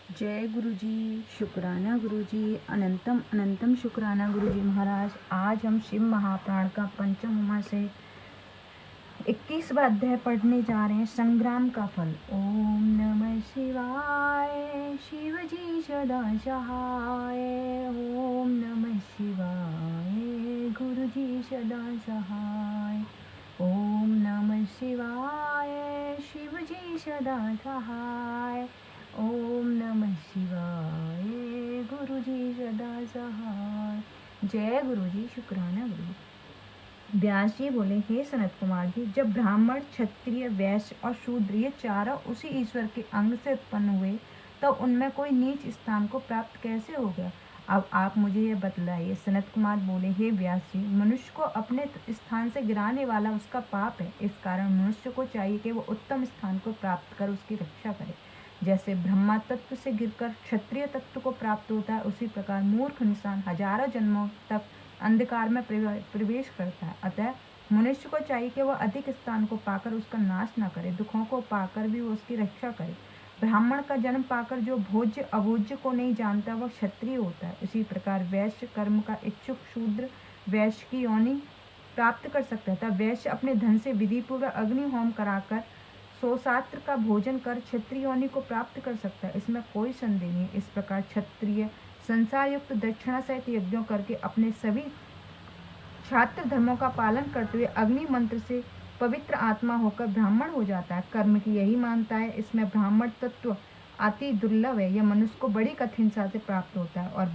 जय गुरु जी, शुक्राना गुरु जी, अनंतम अनंतम शुक्राना गुरु जी महाराज। आज हम शिव महापुराण का पंचम से 21वां अध्याय पढ़ने जा रहे हैं, संग्राम का फल। ओम नमः शिवाय, शिव जी सदा सहाय। ओम नमः शिवाय, गुरु जी सदा सहाय। ओम नमः शिवाय, शिव जी सदा सहाय। ओम नमः शिवाय, गुरु जी सदा सहाय। जय गुरु जी, शुक्राना गुरु जी। व्यास जी बोले, हे सनत कुमार जी, जब ब्राह्मण, क्षत्रिय, वैश्य और शूद्र ये चारों उसी ईश्वर के अंग से उत्पन्न हुए तो उनमें कोई नीच स्थान को प्राप्त कैसे हो गया? अब आप मुझे यह बतलाइए। सनत कुमार बोले, हे व्यास जी, मनुष्य को अपने स्थान से गिराने वाला उसका पाप है। इस कारण मनुष्य को चाहिए कि वो उत्तम स्थान को प्राप्त कर उसकी रक्षा करे। जैसे ब्रह्मा तत्व से गिरकर क्षत्रिय तत्व को प्राप्त होता है, उसी प्रकार मूर्ख इंसान हजारों जन्मों तक अंधकार में प्रवेश करता है। अतः मनुष्य को चाहिए कि वह अधिक स्थान को पाकर उसका नाश न करे, दुखों को पाकर भी वो उसकी रक्षा करे। ब्राह्मण का जन्म पाकर जो भोज्य अभोज्य को नहीं जानता वह क्षत्रिय होता है। इसी प्रकार वैश्य कर्म का इच्छुक शूद्र वैश्य की योनि प्राप्त कर सकता है। तब वैश्य अपने धन से विधि पूर्वक अग्नि होम कराकर सोसात्र का भोजन कर क्षत्रिय योनि को प्राप्त कर सकता है, इसमें कोई संदेह नहीं। इस प्रकार क्षत्रिय संसार युक्त दक्षिणा सहित यज्ञों करके अपने सभी छात्र धर्मों का पालन करते हुए अग्नि मंत्र से पवित्र आत्मा होकर ब्राह्मण हो जाता है। कर्म की यही मानता है, इसमें ब्राह्मण तत्व अति दुर्लभ है। यह मनुष्य को बड़ी कठिनता से प्राप्त होता है और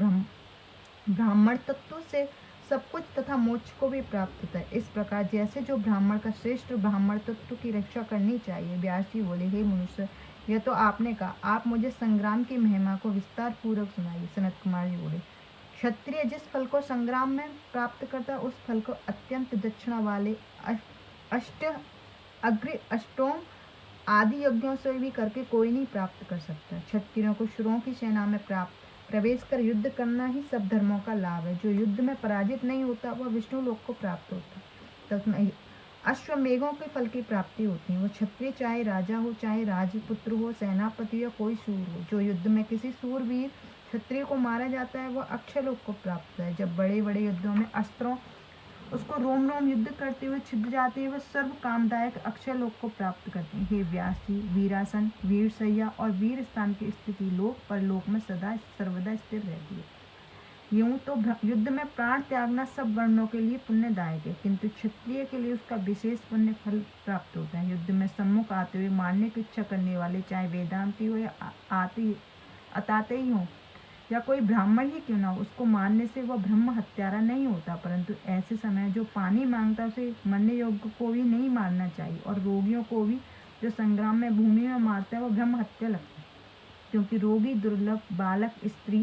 ब्राह्मण तत्व से सब कुछ तथा मोक्ष को भी प्राप्त होता है। इस प्रकार जैसे जो ब्राह्मण का श्रेष्ठ ब्राह्मण तत्व की रक्षा करनी चाहिए। व्यास जी बोले, हे मनुष्य, यह तो आपने कहा, आप मुझे संग्राम की महिमा को विस्तार पूर्वक सुनाइए। सनत कुमार जी बोले, क्षत्रिय जिस फल को संग्राम में प्राप्त करता है उस फल को अत्यंत दक्षिणा वाले अष्ट अग्र अष्टोम आदि यज्ञों से भी करके कोई नहीं प्राप्त कर सकता। क्षत्रियों को शुरों की सेना में प्रवेश कर युद्ध करना ही सब धर्मों का लाभ है। जो युद्ध में पराजित नहीं होता वह विष्णु लोक को प्राप्त होता है। तब अश्वमेघों के फल की प्राप्ति होती है। वो क्षत्रिय चाहे राजा हो, चाहे राजपुत्र हो, सेनापति या कोई सूर हो। जो युद्ध में किसी सूरवीर क्षत्रिय को मारा जाता है वह अक्षय लोक को प्राप्त है। जब बड़े बड़े युद्धों में अस्त्रों उसको रोम रोम युद्ध करते हुए छिद जाते हुए सर्व कामदायक अक्षय लोक को प्राप्त करते हैं। हे व्यास जी, वीरासन, वीर सैया और वीर स्थान की स्थिति लोक परलोक में सदा सर्वदा स्थिर रहती है। यूं तो युद्ध में प्राण त्यागना सब वर्णों के लिए पुण्यदायक है, किंतु क्षत्रिय के लिए उसका विशेष पुण्य फल प्राप्त होता है। युद्ध में सम्मुख आते हुए मारने की इच्छा करने वाले चाहे वेदांती हो या अताते ही हो या कोई ब्राह्मण ही क्यों ना हो, उसको मारने से वह ब्रह्म हत्यारा नहीं होता। परंतु ऐसे समय जो पानी मांगता उसे मरने योग्य को भी नहीं मारना चाहिए, और रोगियों को भी जो संग्राम में भूमि में मारता है वह ब्रह्म हत्या लगता है। क्योंकि रोगी, दुर्लभ, बालक, स्त्री,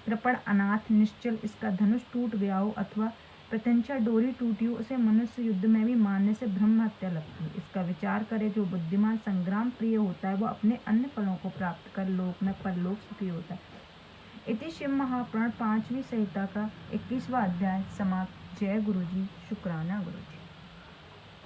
कृपण, अनाथ, निश्चल, इसका धनुष टूट गया हो अथवा प्रत्यंचा डोरी टूटी हो, उसे मनुष्य युद्ध में भी मारने से ब्रह्म हत्या लगती है। इसका विचार करे जो बुद्धिमान संग्राम प्रिय होता है वह अपने अन्य फलों को प्राप्त कर लोक में परलोक सुखी होता है। इति शिव महापुराण 5वीं संहिता का 21वां अध्याय समाप्त। जय गुरु जी, शुक्राना गुरु जी।